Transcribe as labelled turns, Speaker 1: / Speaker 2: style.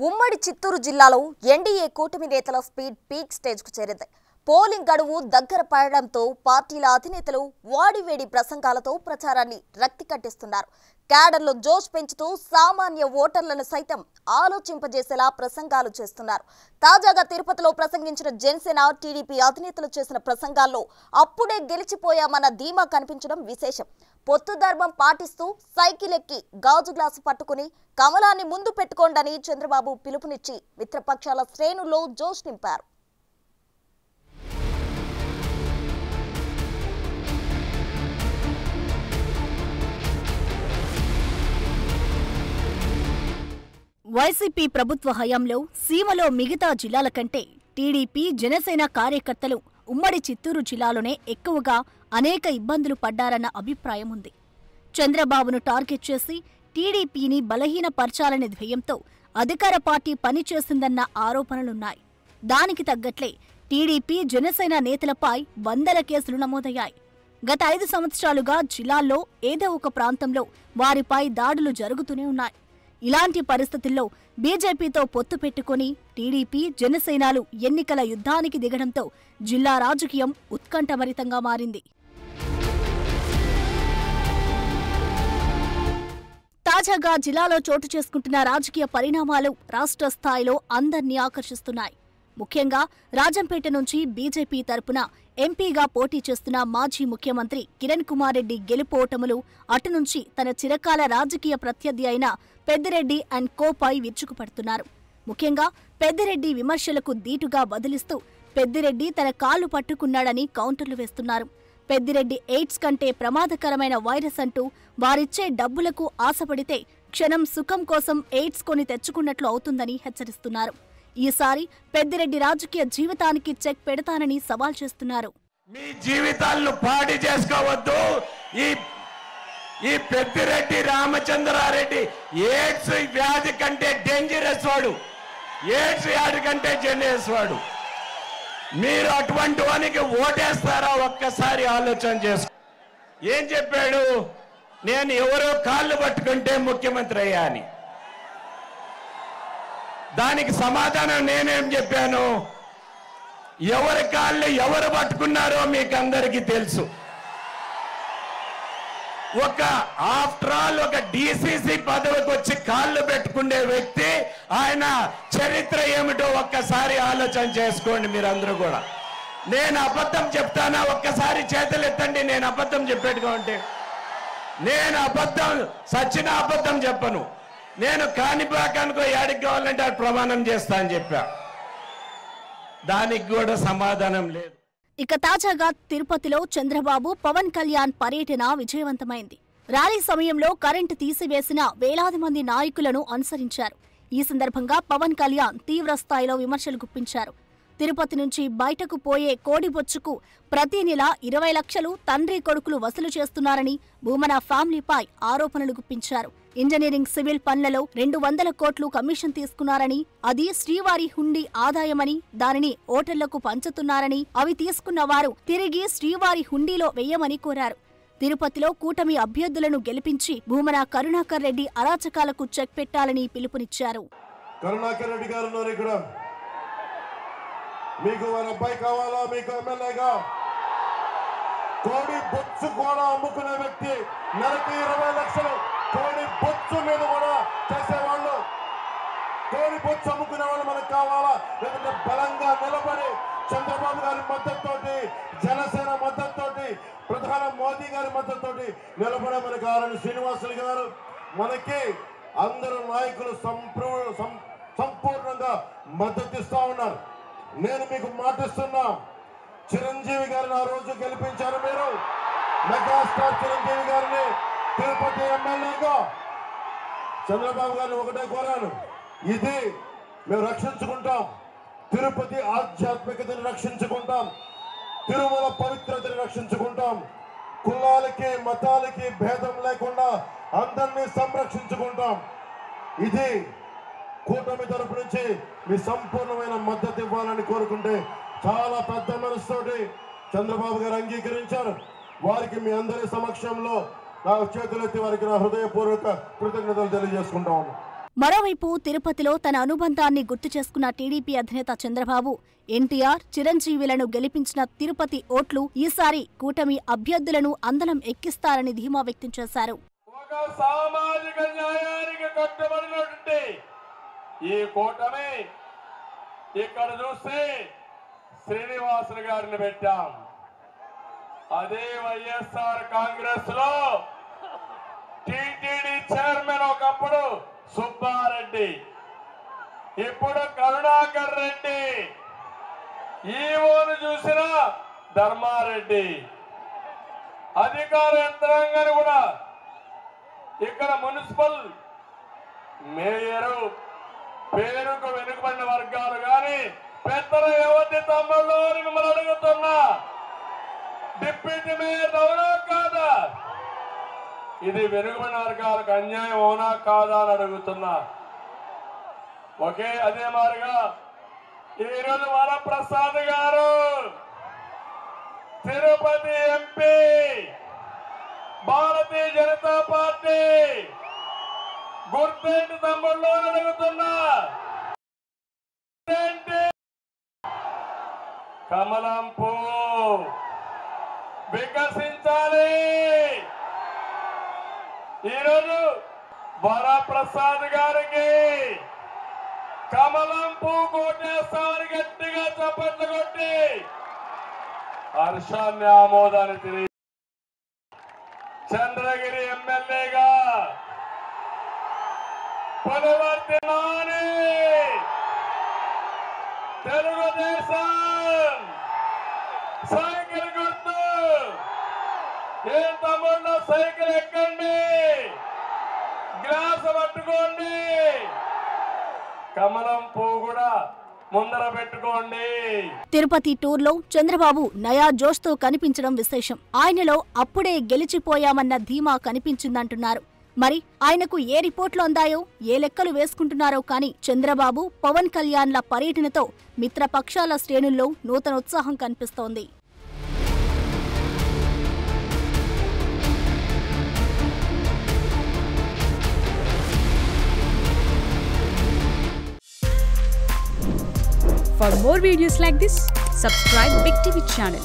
Speaker 1: ఉమ్మడి చిత్తూరు జిల్లాలో ఎన్డీఏ కూటమి నేతల స్పీడ్ పీక్ స్టేజ్కు చేరింది. పోలింగ్ గడువు దగ్గర పడడంతో పార్టీల అధినేతలు వాడివేడి ప్రసంగాలతో ప్రచారాన్ని రక్తి కట్టిస్తున్నారు. క్యాడర్లో జోష్ పెంచుతూ సామాన్య ఓటర్లను సైతం ఆలోచింపజేసేలా ప్రసంగాలు చేస్తున్నారు. తాజాగా తిరుపతిలో ప్రసంగించిన జనసేన టీడీపీ అధినేతలు చేసిన ప్రసంగాల్లో అప్పుడే గెలిచిపోయామన్న ధీమా కనిపించడం విశేషం. పొత్తు ధర్మం పాటిస్తూ సైకిల్ ఎక్కి గాజు గ్లాసు పట్టుకుని కమలాన్ని ముందు పెట్టుకోండని చంద్రబాబు పిలుపునిచ్చి మిత్రపక్షాల శ్రేణుల్లో జోష్ నింపారు. వైసీపీ ప్రభుత్వ హయాంలో సీమలో మిగతా జిల్లాల కంటే టీడీపీ జనసేన కార్యకర్తలు ఉమ్మడి చిత్తూరు జిల్లాలోనే ఎక్కువగా అనేక ఇబ్బందులు పడ్డారన్న అభిప్రాయం ఉంది. చంద్రబాబును టార్గెట్ చేసి టీడీపీని బలహీనపర్చాలనే ధ్యేయంతో అధికార పార్టీ పనిచేసిందన్న ఆరోపణలున్నాయి. దానికి తగ్గట్లే టీడీపీ జనసేన నేతలపై వందల కేసులు నమోదయ్యాయి. గత 5 సంవత్సరాలుగా జిల్లాల్లో ఏదో ఒక ప్రాంతంలో వారిపై దాడులు జరుగుతూనే ఉన్నాయి. ఇలాంటి పరిస్థితుల్లో బీజేపీతో పొత్తు పెట్టుకుని టీడీపీ జనసేనలు ఎన్నికల యుద్ధానికి దిగడంతో జిల్లా రాజకీయం ఉత్కంఠభరితంగా మారింది. తాజాగా జిల్లాలో చోటు చేసుకుంటున్న రాజకీయ పరిణామాలు రాష్ట్ర స్థాయిలో అందర్నీ ఆకర్షిస్తున్నాయి. ముఖ్యంగా రాజంపేట నుంచి బీజేపీ తరపున ఎంపీగా పోటీ చేస్తున్న మాజీ ముఖ్యమంత్రి కిరణ్ కుమార్ రెడ్డి గెలుపోటములు అటునుంచి తన చిరకాల రాజకీయ ప్రత్యర్థి అయిన పెద్దిరెడ్డి అండ్ కోపై విరుచుకుపడుతున్నారు. ముఖ్యంగా పెద్దిరెడ్డి విమర్శలకు దీటుగా బదిలిస్తూ పెద్దిరెడ్డి తన కాళ్లు పట్టుకున్నాడని కౌంటర్లు వేస్తున్నారు. పెద్దిరెడ్డి ఎయిడ్స్ కంటే ప్రమాదకరమైన వైరస్ అంటూ వారిచ్చే డబ్బులకు ఆశపడితే క్షణం సుఖం కోసం ఎయిడ్స్ కొని తెచ్చుకున్నట్లు అవుతుందని హెచ్చరిస్తున్నారు. ఈసారి పెద్దిరెడ్డి రాజకీయ జీవితానికి చెక్ పెడతానని సవాల్ చేస్తున్నారు.
Speaker 2: మీ జీవితాలను పాడి చేసుకోవద్దు. ఈ పెద్దిరెడ్డి రామచంద్రారెడ్డి ఎయిడ్స్ వ్యాధి కంటే డేంజరస్ వాడు, ఎయిడ్స్ వ్యాధి కంటే డేంజరస్ వాడు. మీరు అటువంటి వానికి ఓటేస్తారా? ఒక్కసారి ఆలోచన చేసుకో. ఏం చెప్పాడు? నేను ఎవరో కాళ్ళు పట్టుకుంటే ముఖ్యమంత్రి అయ్యా అని. దానికి సమాధానం నేనేం చెప్పాను? ఎవరి కాళ్ళు ఎవరు పట్టుకున్నారో మీకు అందరికీ తెలుసు. ఆఫ్టర్ ఆల్ ఒక డిసిసి పదవికి వచ్చి కాళ్ళు పెట్టుకునే వ్యక్తి, ఆయన చరిత్ర ఏమిటో ఒక్కసారి ఆలోచన చేసుకోండి మీరందరూ కూడా. నేను అబద్ధం చెప్తానా? ఒక్కసారి చేతులు ఎత్తండి. నేను అబద్ధం చెప్పేట్టుగా ఉంటే. నేను అబద్ధం, సచిన అబద్ధం చెప్పను. నేను కాణిపాకానికో యాడికి కావాలంటే అది ప్రమాణం చేస్తా అని చెప్పా. దానికి కూడా సమాధానం లేదు.
Speaker 1: ఇక తాజాగా తిరుపతిలో చంద్రబాబు పవన్ కళ్యాణ్ పర్యటన విజయవంతమైంది. ర్యాలీ సమయంలో కరెంటు తీసివేసిన వేలాది మంది నాయకులను అనుసరించారు. ఈ సందర్భంగా పవన్ కళ్యాణ్ తీవ్ర స్థాయిలో విమర్శలు గుప్పించారు. తిరుపతి నుంచి బయటకు పోయే కోడిబొచ్చుకు ప్రతి నెల 20 లక్షలు తండ్రి కొడుకులు వసూలు చేస్తున్నారని భూమన ఫ్యామిలీపై ఆరోపణలు గుప్పించారు. ఇంజనీరింగ్ సివిల్ పనులలో 200 కోట్లు కమిషన్ తీసుకున్నారని, అది శ్రీవారి హుండీ ఆదాయమని, దానిని ఓటర్లకు పంచుతున్నారని, అవి తీసుకున్న వారు తిరిగి శ్రీవారి హుండీలో వెయ్యమని కోరారు. తిరుపతిలో కూటమి అభ్యర్థులను గెలిపించి భూమన కరుణాకర్ రెడ్డి అరాచకాలకు చెక్ పెట్టాలని పిలుపునిచ్చారు.
Speaker 3: కరుణాకర్ రెడ్డి గారు ఇక్కడ మీకు వారి అబ్బాయి కావాలా? మీకు ఎమ్మెల్యేగా కోడి బొచ్చు కూడా అమ్ముకునే వ్యక్తి, నెలకి 20 లక్షలు కోడి బొచ్చు మీద కూడా చేసేవాళ్ళు, కోడి బొచ్చు అమ్ముకునే వాళ్ళు మనకు కావాలా? లేదంటే బలంగా నిలబడి చంద్రబాబు గారి మద్దతుతోటి, జనసేన మద్దతుతోటి, ప్రధాని మోదీ గారి మద్దతుతోటి నిలబడే మనకు కావాలని శ్రీనివాసులు గారు మనకి అందరూ నాయకులు సంపూర్ణంగా మద్దతు ఇస్తా ఉన్నారు. నేను మీకు మాటిస్తున్నా, చిరంజీవి గారిని ఆ రోజు గెలిపించారు మీరు. మెగాస్టార్ చిరంజీవి గారిని తిరుపతి ఎమ్మెల్యేగా చంద్రబాబు గారిని ఒకటే కోరాను, ఇది మేము రక్షించుకుంటాం, తిరుపతి ఆధ్యాత్మికతని రక్షించుకుంటాం, తిరుమల పవిత్రతని రక్షించుకుంటాం, కులాలకి మతాలకి భేదం లేకుండా అందరినీ సంరక్షించుకుంటాం. ఇది కూటమి తరపు నుంచి మీ సంపూర్ణమైన మద్దతు ఇవ్వాలని కోరుకుంటే చాలా పెద్ద మనసుతోటి చంద్రబాబు గారు అంగీకరించారు. వారికి మీ అందరి సమక్షంలో నా చేతులెత్తి వారికి నా హృదయపూర్వక కృతజ్ఞతలు తెలియజేసుకుంటా ఉన్నాను.
Speaker 1: మరోవైపు తిరుపతిలో తన అనుబంధాన్ని గుర్తు చేసుకున్న టీడీపీ అధినేత చంద్రబాబు ఎన్టీఆర్, చిరంజీవిలను గెలిపించిన తిరుపతి ఓట్లు ఈసారి కూటమి అభ్యర్థులను అందలం ఎక్కిస్తారని ధీమా వ్యక్తం చేశారు.
Speaker 3: ఒక సామాజిక న్యాయానికి కట్టుబడినటువంటి ఈ కూటమి ఇక్కడ చూస్తే శ్రీనివాసులు గారిని పెట్టాం. అదే వైఎస్ఆర్ కాంగ్రెస్ లో టీటీడీ చైర్మన్ ఒకప్పుడు సుబ్బారెడ్డి, ఇప్పుడు కరుణాకర్ రెడ్డి, ఈవోను చూసిన ధర్మారెడ్డి, అధికార యంత్రాంగాన్ని కూడా ఇక్కడ మున్సిపల్ మేయరు పేరుకు వెనుకబడిన వర్గాలు కానీ పెద్దల ఎవరి తమ్ముళ్ళు మిమ్మల్ని అడుగుతున్నా, డిప్యూటీ మేయర్ అవునా కాదా? ఇది వెనుకబడిన వర్గాలకు అన్యాయం అవునా కాదా అని అడుగుతున్నా. అదే మాదిరిగా ఈరోజు వరప్రసాద్ గారు తిరుపతి ఎంపీ, భారతీయ జనతా పార్టీ గుర్తేంటి తమ్ముళ్ళు అని అడుగుతున్నా. కమలం పువ్వు వికసించాలి. ఈరోజు వరప్రసాద్ గారికి కమలం పువ్వు కోటేస్తామని గట్టిగా చప్పట్లు కొట్టి హర్షాన్ని ఆమోదాన్ని తెలియ చంద్రగిరి ఎమ్మెల్యేగా పులివర్తి నాని తెలుగుదేశం సైకిల్ గుర్తు. ఏం తమ్ముళ్ళు సైకిల్ ఎక్కండి, గ్లాస్ పట్టుకోండి, కమలం పువ్వు కూడా ముందర పెట్టుకోండి.
Speaker 1: తిరుపతి టూర్లో చంద్రబాబు నయా జోష్తో కనిపించడం విశేషం. ఆయనలో అప్పుడే గెలిచిపోయామన్న ధీమా కనిపించిందంటున్నారు. మరి ఆయనకు ఏ రిపోర్ట్లు అందాయో, ఏ లెక్కలు వేసుకుంటున్నారో కానీ చంద్రబాబు, పవన్ కళ్యాణ్ల పర్యటనతో మిత్రపక్షాల శ్రేణుల్లో నూతన ఉత్సాహం కనిపిస్తోంది.
Speaker 4: For more videos like this, subscribe Big TV channel.